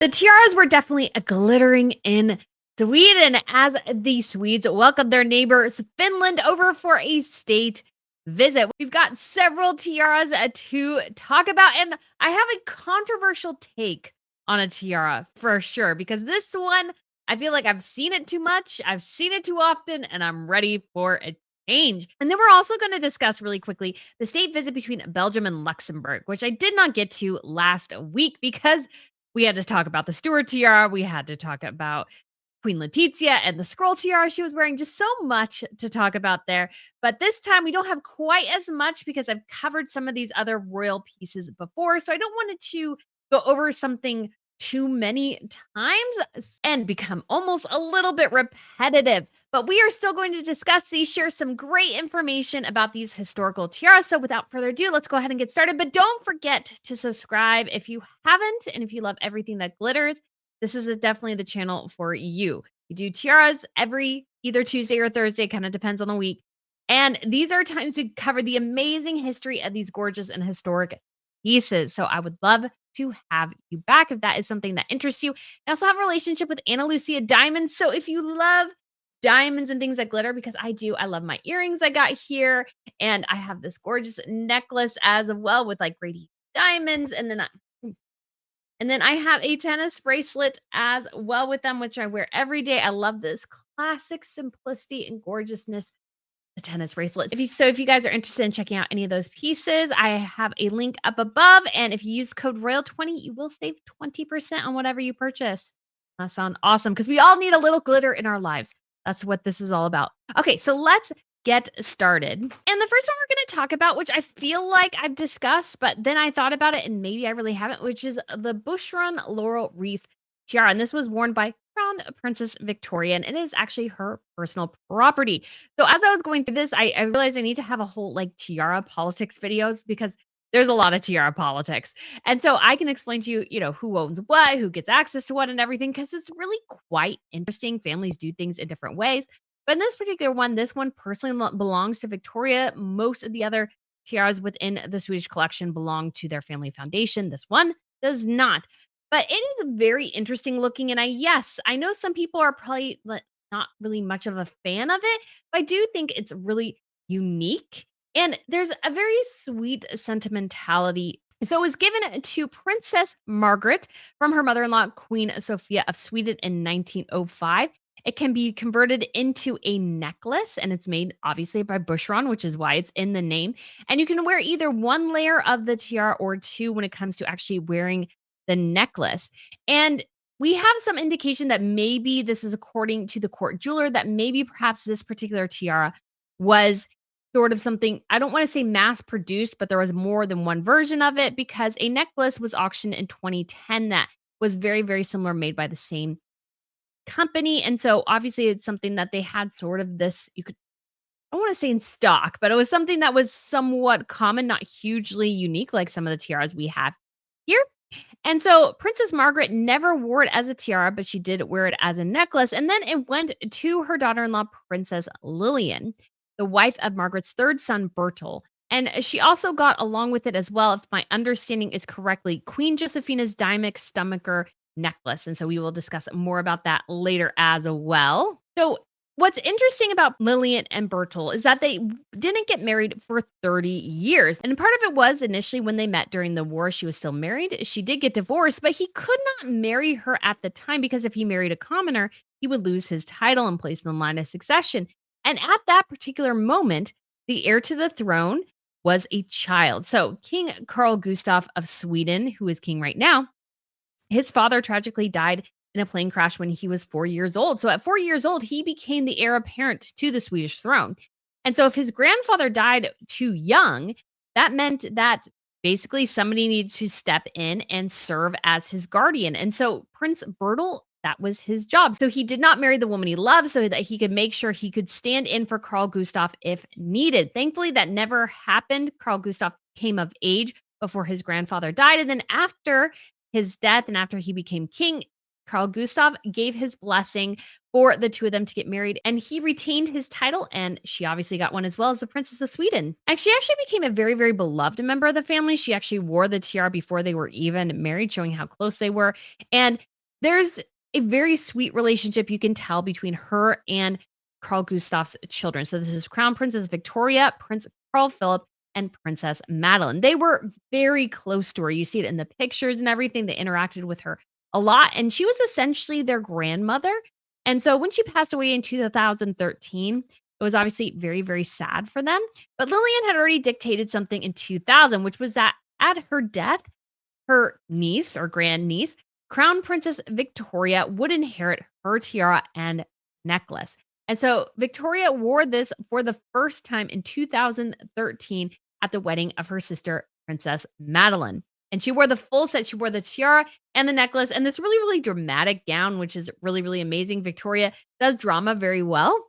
The tiaras were definitely a glittering in Sweden as the Swedes welcomed their neighbors Finland over for a state visit. We've got several tiaras to talk about, and I have a controversial take on a tiara for sure because this one, I feel like I've seen it too much, I've seen it too often, and I'm ready for a change. And then we're also going to discuss really quickly the state visit between Belgium and Luxembourg, which I did not get to last week because we had to talk about the Stuart tiara. We had to talk about Queen Letizia and the scroll tiara she was wearing. Just so much to talk about there. But this time we don't have quite as much because I've covered some of these other royal pieces before. So I don't want it to go over something too many times and become almost a little bit repetitive. But we are still going to discuss these, share some great information about these historical tiaras. So without further ado, let's go ahead and get started. But don't forget to subscribe if you haven't, and if you love everything that glitters, this is definitely the channel for you. We do tiaras every either Tuesday or Thursday, kind of depends on the week. And these are times to cover the amazing history of these gorgeous and historic pieces. So I would love to have you back if that is something that interests you. I also have a relationship with Ana Lucia Diamonds. So if you love diamonds and things that glitter, because I do, I love my earrings I got here. And I have this gorgeous necklace as well with like radiant diamonds. And then I have a tennis bracelet as well with them, which I wear every day. I love this classic simplicity and gorgeousness, the tennis bracelet. If you guys are interested in checking out any of those pieces, I have a link up above. And if you use code Royal20, you will save 20% on whatever you purchase. That sounds awesome because we all need a little glitter in our lives. That's what this is all about. Okay, so let's get started. And the first one we're going to talk about, which I feel like I've discussed, but then I thought about it and maybe I really haven't, which is the Bushrun Laurel Wreath tiara. And this was worn by Crown Princess Victoria, and it is actually her personal property. So as I was going through this, I realized I need to have a whole like tiara politics videos because there's a lot of tiara politics. And so I can explain to you, who owns what, who gets access to what and everything, because it's really quite interesting. Families do things in different ways. But in this particular one, this one personally belongs to Victoria. Most of the other tiaras within the Swedish collection belong to their family foundation. This one does not. But it is very interesting looking. And I know some people are probably not really much of a fan of it, but I do think it's really unique. And there's a very sweet sentimentality. So it was given to Princess Margaret from her mother-in-law, Queen Sophia of Sweden in 1905. It can be converted into a necklace, and it's made obviously by Bushrun, which is why it's in the name. And you can wear either one layer of the tiara or two when it comes to actually wearing the necklace. And we have some indication that maybe this is according to the court jeweler, that maybe perhaps this particular tiara was sort of something, I don't want to say mass produced, but there was more than one version of it because a necklace was auctioned in 2010 that was very, very similar, made by the same company. And so obviously it's something that they had sort of this, I don't want to say in stock, but it was something that was somewhat common, not hugely unique like some of the tiaras we have here. And so Princess Margaret never wore it as a tiara, but she did wear it as a necklace. And then it went to her daughter-in-law, Princess Lillian, the wife of Margaret's third son, Bertel. And she also got along with it as well, if my understanding is correctly, Queen Josephina's diamond stomacher necklace. And so we will discuss more about that later as well. So what's interesting about Lillian and Bertel is that they didn't get married for 30 years. And part of it was initially when they met during the war, she was still married. She did get divorced, but he could not marry her at the time because if he married a commoner, he would lose his title and place in the line of succession. And at that particular moment, the heir to the throne was a child. So King Carl Gustaf of Sweden, who is king right now, his father tragically died in a plane crash when he was 4 years old. So at 4 years old, he became the heir apparent to the Swedish throne. And so if his grandfather died too young, that meant that basically somebody needed to step in and serve as his guardian. And so Prince Bertel, that was his job. So he did not marry the woman he loved so that he could make sure he could stand in for Carl Gustaf if needed. Thankfully, that never happened. Carl Gustaf came of age before his grandfather died. And then after his death and after he became king, Carl Gustaf gave his blessing for the two of them to get married, and he retained his title, and she obviously got one as well as the Princess of Sweden. And she actually became a very, very beloved member of the family. She actually wore the tiara before they were even married, showing how close they were. And There's a very sweet relationship you can tell between her and Carl Gustaf's children. So this is Crown Princess Victoria, Prince Carl Philip, and Princess Madeline. They were very close to her. You see it in the pictures and everything. They interacted with her a lot, and she was essentially their grandmother. And so when she passed away in 2013, it was obviously very, very sad for them. But Lillian had already dictated something in 2000, which was that at her death, her niece or grandniece, Crown Princess Victoria, would inherit her tiara and necklace. And so Victoria wore this for the first time in 2013 at the wedding of her sister, Princess Madeline. And she wore the full set. She wore the tiara and the necklace and this really, really dramatic gown, which is really, really amazing. Victoria does drama very well.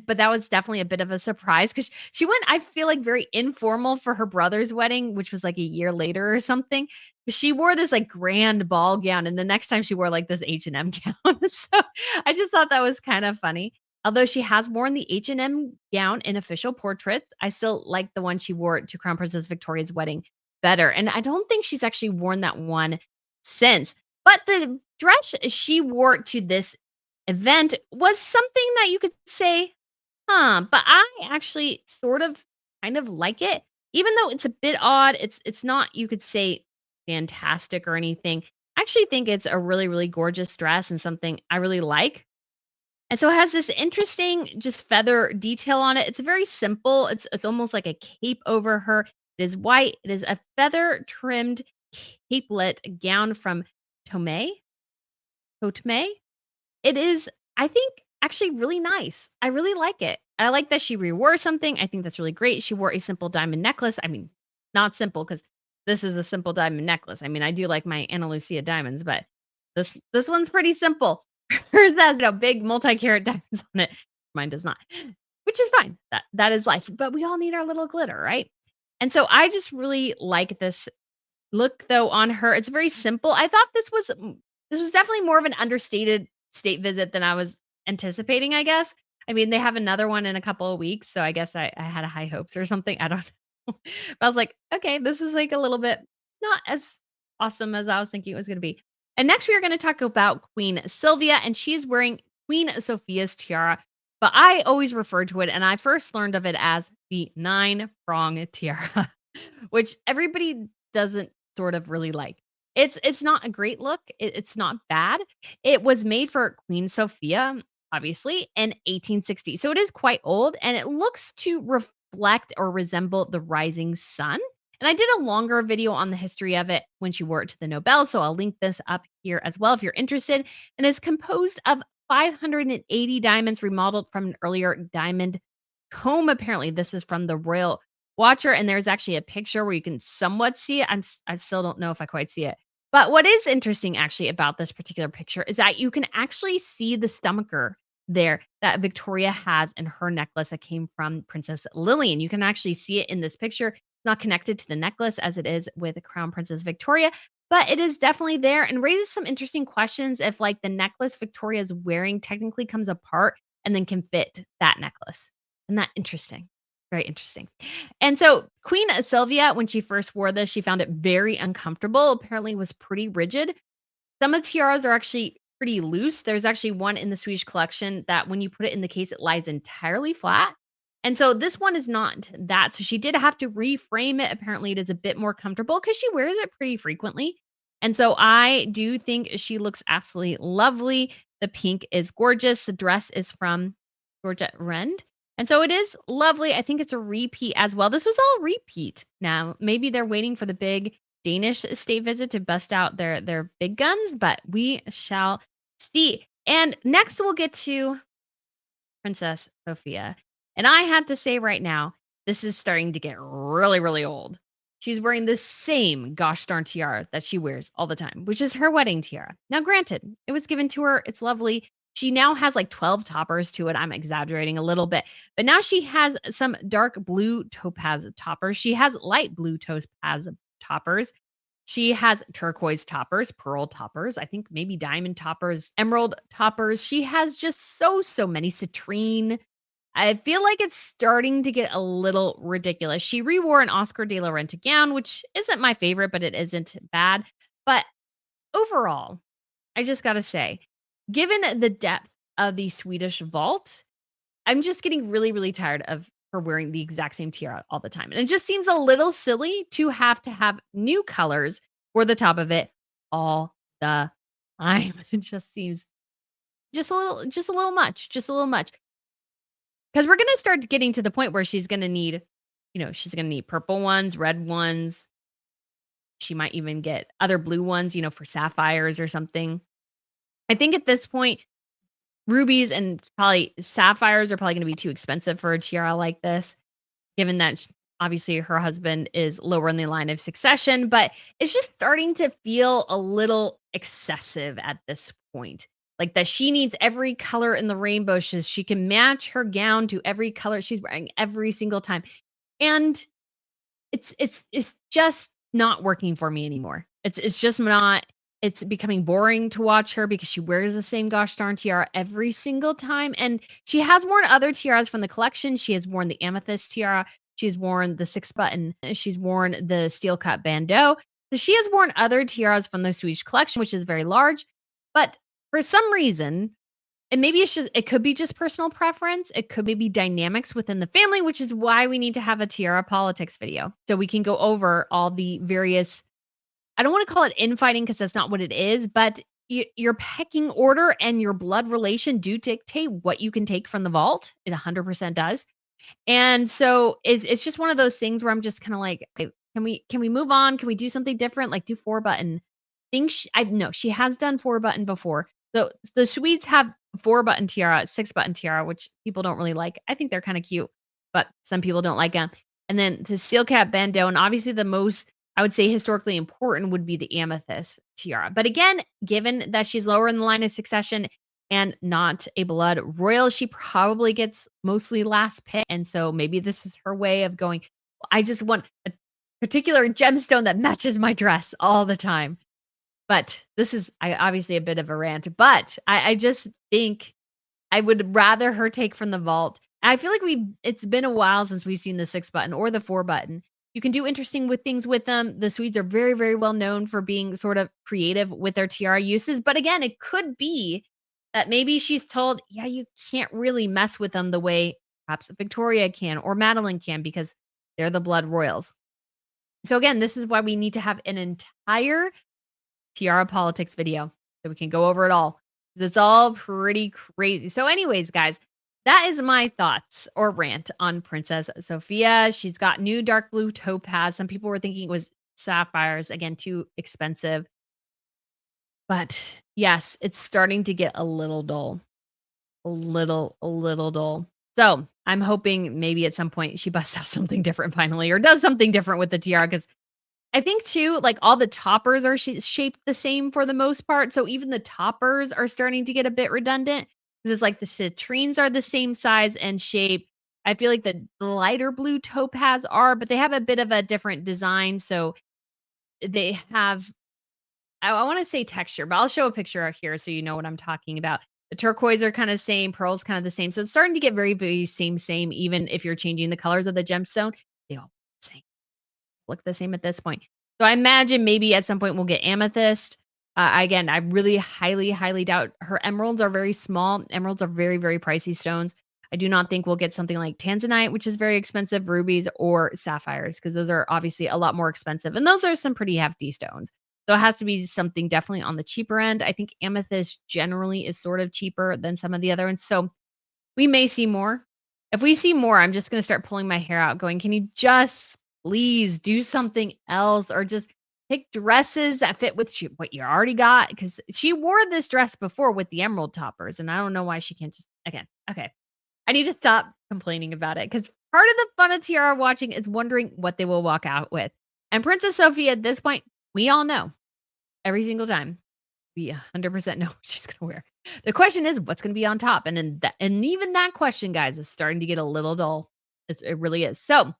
But that was definitely a bit of a surprise because she went, I feel like, very informal for her brother's wedding, which was like a year later or something. But she wore this like grand ball gown, and the next time she wore like this H&M gown. So I just thought that was kind of funny. Although she has worn the H&M gown in official portraits, I still like the one she wore to Crown Princess Victoria's wedding better. And I don't think she's actually worn that one since. But the dress she wore to this event was something that you could say, "Huh," but I actually sort of kind of like it. Even though it's a bit odd, it's not, you could say, fantastic or anything. I actually think it's a really, really gorgeous dress and something I really like. And so it has this interesting just feather detail on it. It's very simple. It's almost like a cape over her. It is white. It is a feather trimmed capelet gown from Tomei. Toteme. It is, I think, actually really nice. I really like it. I like that she rewore something. I think that's really great. She wore a simple diamond necklace. I mean, not simple because this is a simple diamond necklace. I mean, I do like my Ana Lucia diamonds, but this one's pretty simple. Hers has, big multi-carat diamonds on it. Mine does not, which is fine. That is life. But we all need our little glitter, right? And so I just really like this look, though, on her. It's very simple. I thought this was definitely more of an understated state visit than I was anticipating, I guess. I mean, they have another one in a couple of weeks, so I guess I had high hopes or something. I don't know. But I was like, okay, this is like a little bit not as awesome as I was thinking it was going to be. And next, we are going to talk about Queen Sylvia, and she's wearing Queen Sophia's tiara. But I always refer to it, and I first learned of it as the 9-prong tiara, which everybody doesn't sort of really like. It's not a great look. It's not bad. It was made for Queen Sophia, obviously, in 1860. So it is quite old and it looks to reflect or resemble the rising sun. And I did a longer video on the history of it when she wore it to the Nobel. So I'll link this up here as well if you're interested. And is composed of 580 diamonds remodeled from an earlier diamond comb. Apparently, this is from the Royal Watcher. And there's actually a picture where you can somewhat see it. I still don't know if I quite see it. But what is interesting actually about this particular picture is that you can actually see the stomacher there that Victoria has in her necklace that came from Princess Lillian. You can actually see it in this picture. It's not connected to the necklace as it is with Crown Princess Victoria, but it is definitely there and raises some interesting questions if like the necklace Victoria is wearing technically comes apart and then can fit that necklace. Isn't that interesting? Very interesting. And so Queen Sylvia, when she first wore this, she found it very uncomfortable. Apparently, it was pretty rigid. Some of the tiaras are actually pretty loose. There's actually one in the Swedish collection that when you put it in the case, it lies entirely flat. And so this one is not that. So she did have to reframe it. Apparently, it is a bit more comfortable because she wears it pretty frequently. And so I do think she looks absolutely lovely. The pink is gorgeous. The dress is from Georgette Rend. And so it is lovely. I think it's a repeat as well. This was all repeat. Now, maybe they're waiting for the big Danish state visit to bust out their big guns, but we shall see. And next we'll get to Princess Sophia. And I have to say right now, this is starting to get really, really old. She's wearing the same gosh darn tiara that she wears all the time, which is her wedding tiara. Now, granted, it was given to her. It's lovely. She now has like 12 toppers to it. I'm exaggerating a little bit, but now she has some dark blue topaz toppers. She has light blue topaz toppers. She has turquoise toppers, pearl toppers, I think maybe diamond toppers, emerald toppers. She has just so many citrine. I feel like it's starting to get a little ridiculous. She rewore an Oscar de la Renta gown, which isn't my favorite, but it isn't bad. But overall, I just gotta say, given the depth of the Swedish vault, I'm just getting really, really tired of her wearing the exact same tiara all the time. And it just seems a little silly to have new colors for the top of it all the time. It just seems just a little much, just a little much. Because we're gonna start getting to the point where she's gonna need, she's gonna need purple ones, red ones. She might even get other blue ones, for sapphires or something. I think at this point, rubies and probably sapphires are probably gonna be too expensive for a tiara like this, given that obviously her husband is lower in the line of succession, but it's just starting to feel a little excessive at this point. Like that she needs every color in the rainbow. She can match her gown to every color she's wearing every single time. And it's just not working for me anymore. It's just not. It's becoming boring to watch her because she wears the same gosh darn tiara every single time, and she has worn other tiaras from the collection. She has worn the amethyst tiara. She's worn the 6-button. She's worn the steel cut bandeau. So she has worn other tiaras from the Swedish collection, which is very large. But for some reason, and maybe it could be just personal preference. It could maybe dynamics within the family, which is why we need to have a tiara politics video. So we can go over all the various, I don't want to call it infighting because that's not what it is, but your pecking order and your blood relation do dictate what you can take from the vault. It 100% does. And so it's just one of those things where I'm just kind of like, okay, can we move on? Can we do something different? Like do 4-button. I know she has done 4-button before. So the Swedes have 4-button tiara, 6-button tiara, which people don't really like. I think they're kind of cute, but some people don't like them. And then the steel cap bandeau, and obviously the most I would say historically important would be the amethyst tiara. But again, given that she's lower in the line of succession and not a blood royal, she probably gets mostly last pick. And so maybe this is her way of going, I just want a particular gemstone that matches my dress all the time. But this is obviously a bit of a rant, but I just think I would rather her take from the vault. I feel like it's been a while since we've seen the 6-button or the 4-button. You can do interesting with things with them. The Swedes are very, very well known for being sort of creative with their tiara uses. But again, it could be that maybe she's told, yeah, you can't really mess with them the way perhaps Victoria can or Madeline can because they're the blood royals. So again, this is why we need to have an entire tiara politics video so we can go over it all. 'Cause it's all pretty crazy. So anyways, guys, that is my thoughts or rant on Princess Sophia. She's got new dark blue topaz. Some people were thinking it was sapphires. Again, too expensive. But yes, it's starting to get a little dull. A little dull. So I'm hoping maybe at some point she busts out something different finally or does something different with the tiara because I think too, like all the toppers are shaped the same for the most part. So even the toppers are starting to get a bit redundant because it's like the citrines are the same size and shape. I feel like the lighter blue topaz are, but they have a bit of a different design. So they have, I want to say texture, but I'll show a picture here so you know what I'm talking about. The turquoise are kind of same, pearls kind of the same. So it's starting to get very, very same, even if you're changing the colors of the gemstone. They all same look the same at this point. So I imagine maybe at some point we'll get amethyst. Again, I really highly, highly doubt her emeralds are very small. Emeralds are very, very pricey stones. I do not think we'll get something like tanzanite, which is very expensive, rubies or sapphires, because those are obviously a lot more expensive. And those are some pretty hefty stones. So it has to be something definitely on the cheaper end. I think amethyst generally is sort of cheaper than some of the other ones. So we may see more. If we see more, I'm just going to start pulling my hair out going, can you just please do something else or just pick dresses that fit with what you already got? Because she wore this dress before with the emerald toppers, and I don't know why she can't just, again, okay. I need to stop complaining about it because part of the fun of Tiara watching is wondering what they will walk out with. And Princess Sophia, at this point, we all know every single time. We 100% know what she's going to wear. The question is, what's going to be on top? And even that question, guys, is starting to get a little dull. It really is. So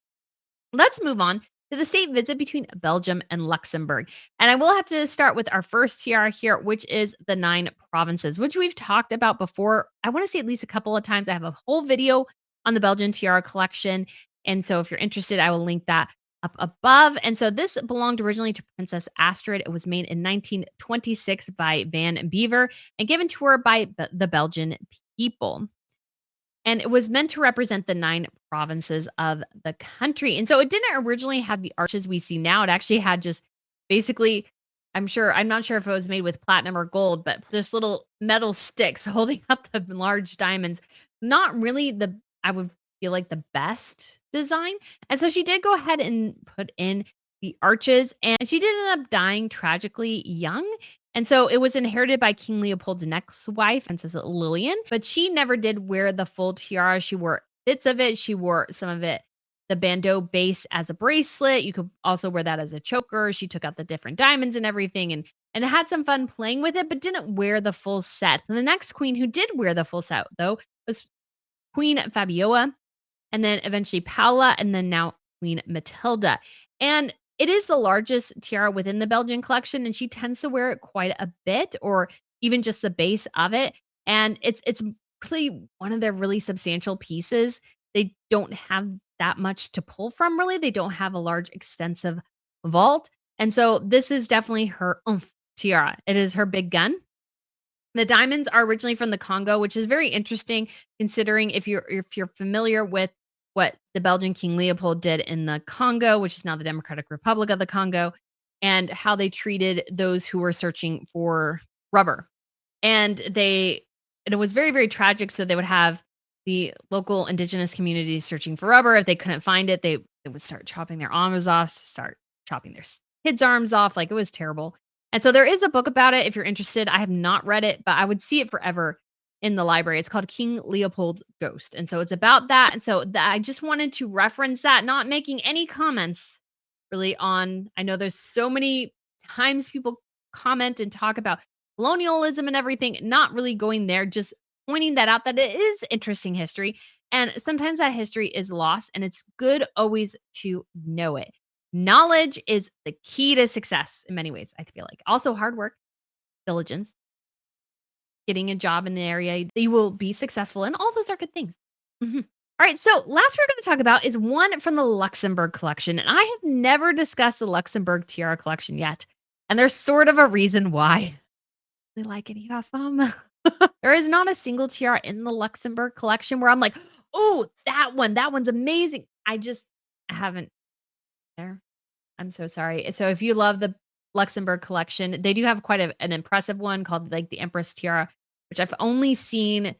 let's move on to the state visit between Belgium and Luxembourg. And I will have to start with our first tiara here, which is the 9 provinces, which we've talked about before. I want to say at least a couple of times. I have a whole video on the Belgian tiara collection. And so if you're interested, I will link that. up above. And so this belonged originally to Princess Astrid. It was made in 1926 by Van Beaver and given to her by the Belgian people. And it was meant to represent the 9 provinces of the country. And so it didn't originally have the arches we see now. It actually had just basically, I'm not sure if it was made with platinum or gold, but just little metal sticks holding up the large diamonds. Not really I would feel like the best design. And so she did go ahead and put in the arches, and she did end up dying tragically young. And so it was inherited by King Leopold's next wife, Princess Lillian, but she never did wear the full tiara. She wore bits of it. She wore some of it, the bandeau base as a bracelet. You could also wear that as a choker. She took out the different diamonds and everything and had some fun playing with it, but didn't wear the full set. And the next queen who did wear the full set, though, was Queen Fabiola, and then eventually Paula, and then now Queen Mathilde. And it is the largest tiara within the Belgian collection, and she tends to wear it quite a bit, or even just the base of it. And it's really one of their really substantial pieces. They don't have that much to pull from, really. They don't have a large, extensive vault. And so this is definitely her oomph tiara. It is her big gun. The diamonds are originally from the Congo, which is very interesting considering if you're familiar with what the Belgian King Leopold did in the Congo, which is now the Democratic Republic of the Congo, and how they treated those who were searching for rubber. And it was very, very tragic. So they would have the local indigenous communities searching for rubber. If they couldn't find it, they would start chopping their arms off, start chopping their kids' arms off. Like, it was terrible. And so there is a book about it if you're interested. I have not read it, but I would see it forever in the library. It's called King Leopold's Ghost. And so it's about that. And so I just wanted to reference that, not making any comments really on, I know there's so many times people comment and talk about colonialism and everything, not really going there, just pointing that out, that it is interesting history. And sometimes that history is lost, and it's good always to know it. Knowledge is the key to success in many ways, I feel like. Also, hard work, diligence, getting a job in the area you will be successful in. All those are good things. Mhm. All right. So, last we're going to talk about is one from the Luxembourg collection. And I have never discussed the Luxembourg tiara collection yet. And there's sort of a reason why. I like any of them. There is not a single tiara in the Luxembourg collection where I'm like, oh, that one, that one's amazing. I haven't there. I'm so sorry. So if you love the Luxembourg collection, they do have quite an impressive one called like the Empress Tiara, which I've only seen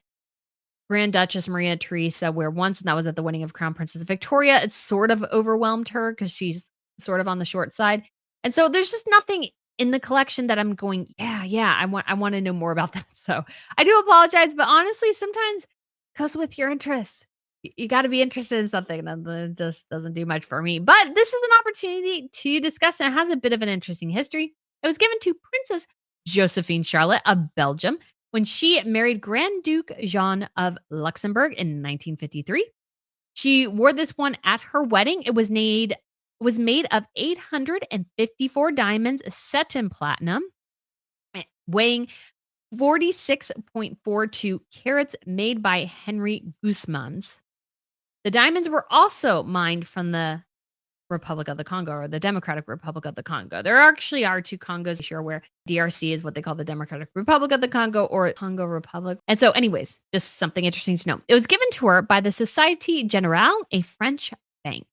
Grand Duchess Maria Theresa wear once, and that was at the wedding of Crown Princess Victoria. It sort of overwhelmed her because she's sort of on the short side. And so there's just nothing in the collection that I'm going, yeah, I want to know more about that. So I do apologize, but honestly, sometimes goes with your interests. You got to be interested in something that just doesn't do much for me. But this is an opportunity to discuss, and it has a bit of an interesting history. It was given to Princess Josephine Charlotte of Belgium when she married Grand Duke Jean of Luxembourg in 1953. She wore this one at her wedding. It was made of 854 diamonds set in platinum, weighing 46.42 carats, made by Henry Guzmans. The diamonds were also mined from the Republic of the Congo, or the Democratic Republic of the Congo. There actually are 2 Congos, if you're aware. DRC is what they call the Democratic Republic of the Congo, or Congo Republic. And so anyways, just something interesting to know. It was given to her by the Société Générale, a French bank.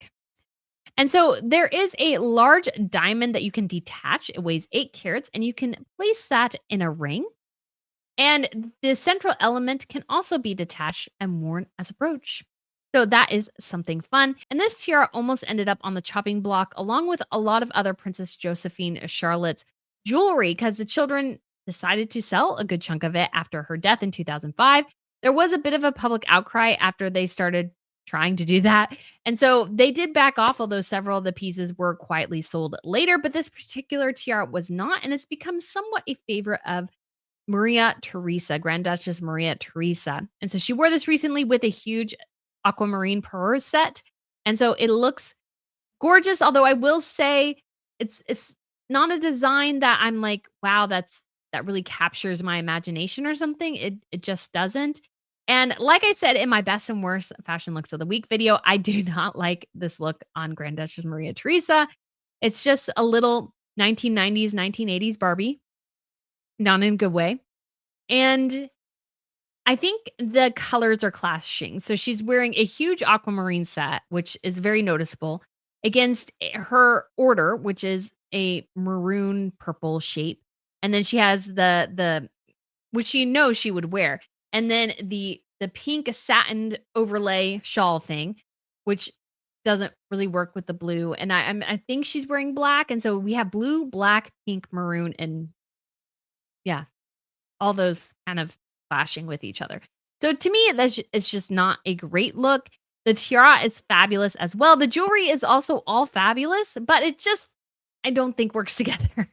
And so there is a large diamond that you can detach. It weighs 8 carats, and you can place that in a ring. And the central element can also be detached and worn as a brooch. So that is something fun. And this tiara almost ended up on the chopping block, along with a lot of other Princess Josephine Charlotte's jewelry, because the children decided to sell a good chunk of it after her death in 2005. There was a bit of a public outcry after they started trying to do that. And so they did back off, although several of the pieces were quietly sold later. But this particular tiara was not, and it's become somewhat a favorite of Maria Theresa, Grand Duchess Maria Theresa. And so she wore this recently with a huge aquamarine pearl set. And so it looks gorgeous, although I will say it's not a design that I'm like, wow, that really captures my imagination or something. It just doesn't. And like I said in my best and worst fashion looks of the week video, I do not like this look on Grand Duchess Maria Theresa. It's just a little 1990s, 1980s Barbie, not in a good way. And I think the colors are clashing. So she's wearing a huge aquamarine set, which is very noticeable, against her order, which is a maroon purple shape. And then she has the which she knows she would wear. And then the pink satin overlay shawl thing, which doesn't really work with the blue. And I think she's wearing black. And so we have blue, black, pink, maroon, and yeah, all those kind of clashing with each other. So to me, it's just not a great look. The tiara is fabulous as well. The jewelry is also all fabulous, but it just I don't think works together.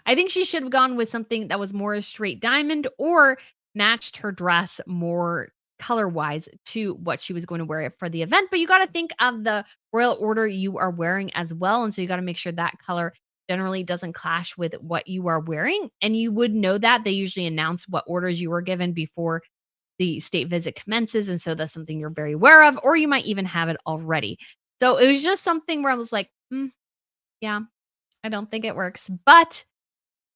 I think she should have gone with something that was more a straight diamond or matched her dress more color-wise to what she was going to wear for the event. But you got to think of the royal order you are wearing as well. And so you got to make sure that color generally doesn't clash with what you are wearing. And you would know that they usually announce what orders you were given before the state visit commences. And so that's something you're very aware of, or you might even have it already. So it was just something where I was like, yeah, I don't think it works. But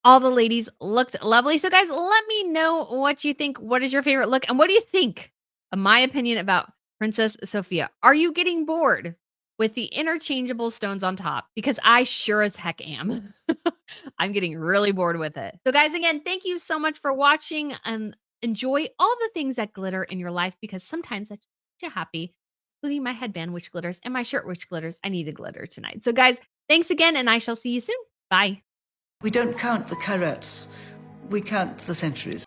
all the ladies looked lovely. So, guys, let me know what you think. What is your favorite look? And what do you think of my opinion about Princess Sophia? Are you getting bored with the interchangeable stones on top? Because I sure as heck am. I'm getting really bored with it. So, guys, again, thank you so much for watching and enjoy all the things that glitter in your life because sometimes that makes you happy, including my headband, which glitters, and my shirt, which glitters. I need a glitter tonight. So, guys, thanks again, and I shall see you soon. Bye. We don't count the carats, we count the centuries.